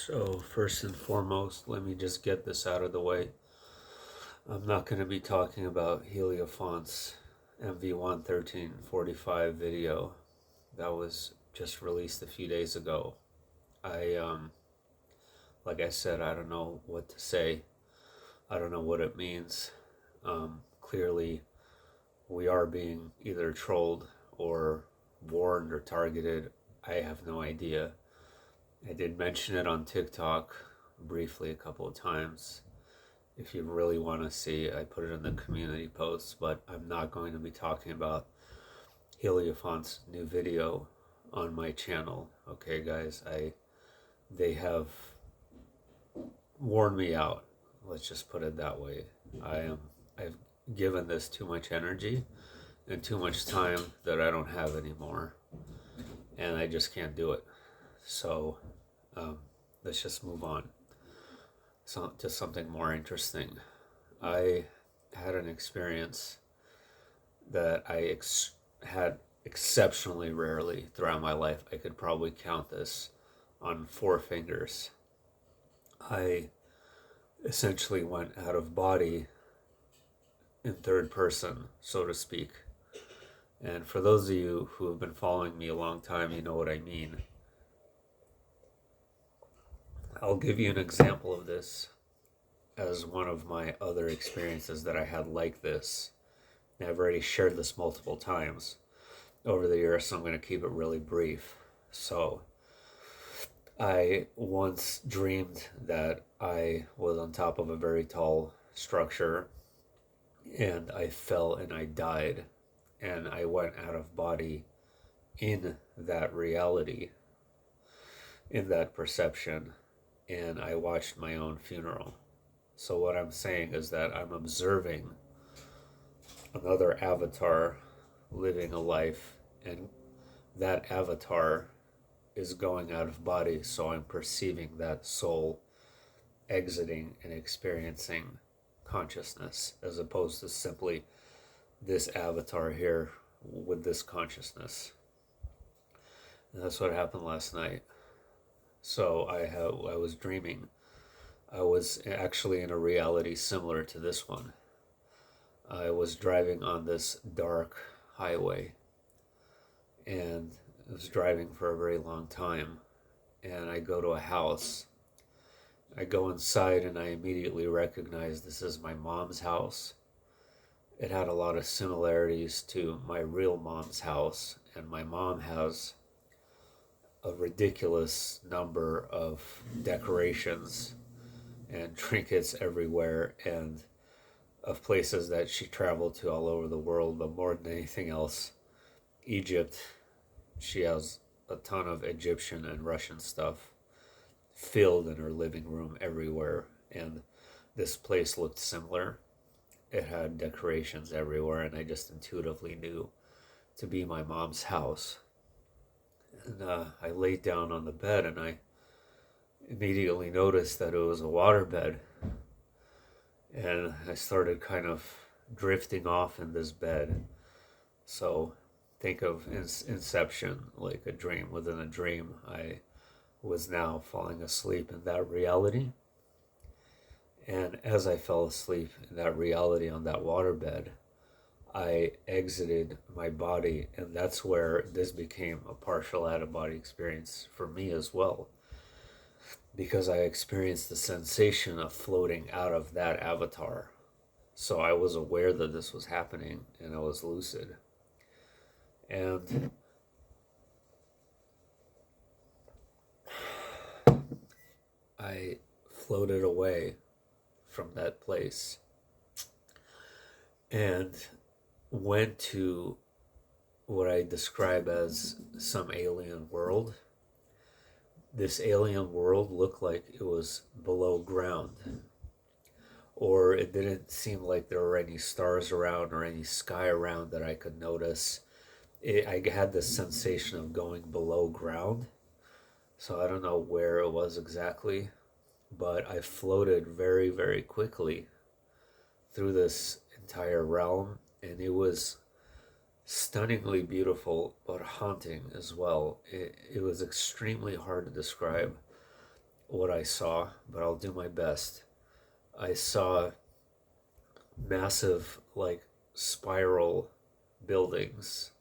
So, first and foremost, let me just get this out of the way. I'm not going to be talking about Heliofont's MV11345 video that was just released a few days ago. I, like I said, I don't know what to say. I don't know what it means. Clearly, we are being either trolled or warned or targeted. I have no idea. I did mention it on TikTok briefly a couple of times. If you really want to see, I put it in the community posts, but I'm not going to be talking about Heliofont's new video on my channel. Okay, guys, they have worn me out. Let's just put it that way. I've given this too much energy and too much time that I don't have anymore, and I just can't do it. So let's just move on. So, to something more interesting. I had an experience that I had exceptionally rarely throughout my life. I could probably count this on 4 fingers. I essentially went out of body in third person, so to speak. And for those of you who have been following me a long time, you know what I mean. I'll give you an example of this as one of my other experiences that I had like this. And I've already shared this multiple times over the years, so I'm going to keep it really brief. So, I once dreamed that I was on top of a very tall structure and I fell and I died, and I went out of body in that reality, in that perception, and I watched my own funeral. So what I'm saying is that I'm observing another avatar living a life, and that avatar is going out of body, so I'm perceiving that soul exiting and experiencing consciousness, as opposed to simply this avatar here with this consciousness. And that's what happened last night. So I was dreaming. I was actually in a reality similar to this one. I was driving on this dark highway, and I was driving for a very long time, and I go to a house. I go inside and I immediately recognize this is my mom's house. It had a lot of similarities to my real mom's house, and my mom has a ridiculous number of decorations and trinkets everywhere, and of places that she traveled to all over the world. But more than anything else, Egypt, she has a ton of Egyptian and Russian stuff filled in her living room everywhere, and this place looked similar. It had decorations everywhere, and I just intuitively knew to be my mom's house. And I laid down on the bed, and I immediately noticed that it was a waterbed. And I started kind of drifting off in this bed. So think of Inception, like a dream within a dream. I was now falling asleep in that reality. And as I fell asleep in that reality on that waterbed, I exited my body, and that's where this became a partial out-of-body experience for me as well, because I experienced the sensation of floating out of that avatar. So I was aware that this was happening, and I was lucid. And I floated away from that place and went to what I describe as some alien world. This alien world looked like it was below ground, or it didn't seem like there were any stars around or any sky around that I could notice. I had this sensation of going below ground, so I don't know where it was exactly, but I floated very, very quickly through this entire realm, and it was stunningly beautiful, but haunting as well. It was extremely hard to describe what I saw, but I'll do my best. I saw massive, like, spiral buildings.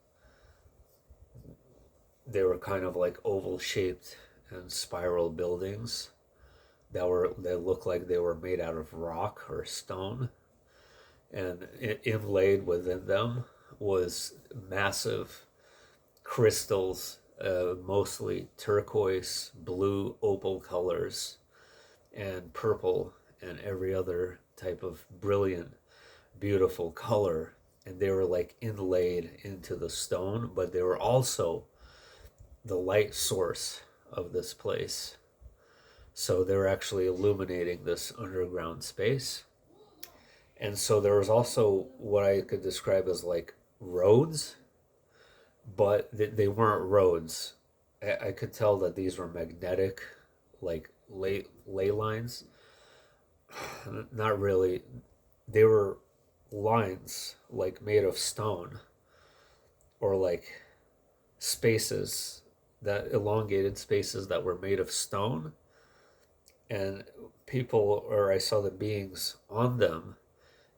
They were kind of like oval shaped and spiral buildings that looked like they were made out of rock or stone, and inlaid within them was massive crystals, mostly turquoise, blue, opal colors, and purple, and every other type of brilliant, beautiful color. And they were like inlaid into the stone, but they were also the light source of this place. So they were actually illuminating this underground space. And so there was also what I could describe as like roads, but they weren't roads. I could tell that these were magnetic, like ley lines. Not really. They were lines like made of stone, or like spaces, that elongated spaces that were made of stone, and people, or I saw the beings on them,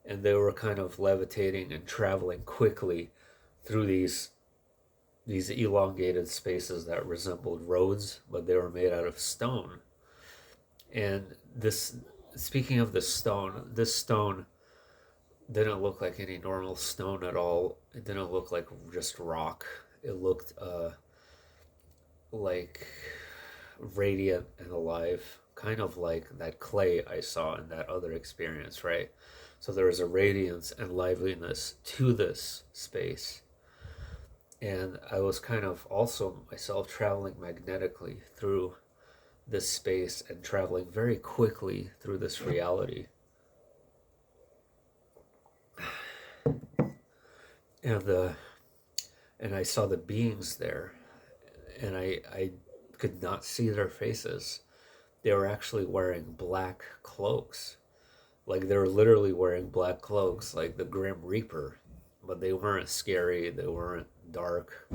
and they were kind of levitating and traveling quickly through these elongated spaces that resembled roads, but they were made out of stone. And this, speaking of this stone didn't look like any normal stone at all. It didn't look like just rock. It looked like radiant and alive, kind of like that clay I saw in that other experience, right? So there was a radiance and liveliness to this space. And I was kind of also myself traveling magnetically through this space and traveling very quickly through this reality. And I saw the beings there, and I could not see their faces. They were actually wearing black cloaks. Like they were literally wearing black cloaks, like the Grim Reaper. But they weren't scary, they weren't dark.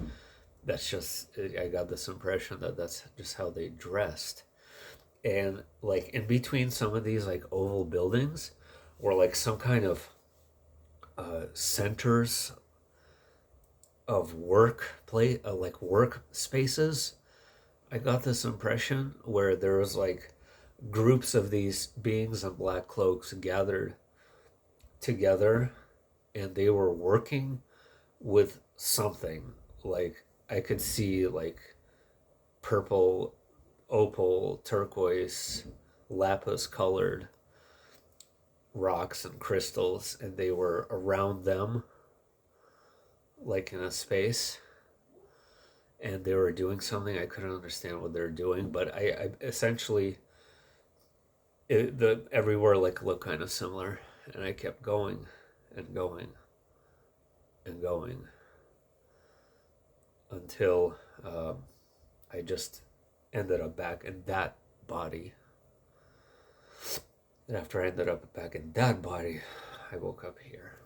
That's just, I got this impression that that's just how they dressed. And like in between some of these like oval buildings were like some kind of centers of like work spaces. I got this impression where there was like groups of these beings in black cloaks gathered together, and they were working with something. Like I could see like purple, opal, turquoise, lapis colored rocks and crystals, and they were around them like in a space, and they were doing something. I couldn't understand what they were doing, but I essentially everywhere like looked kind of similar, and I kept going and going and going until I just ended up back in that body. And after I ended up back in that body, I woke up here.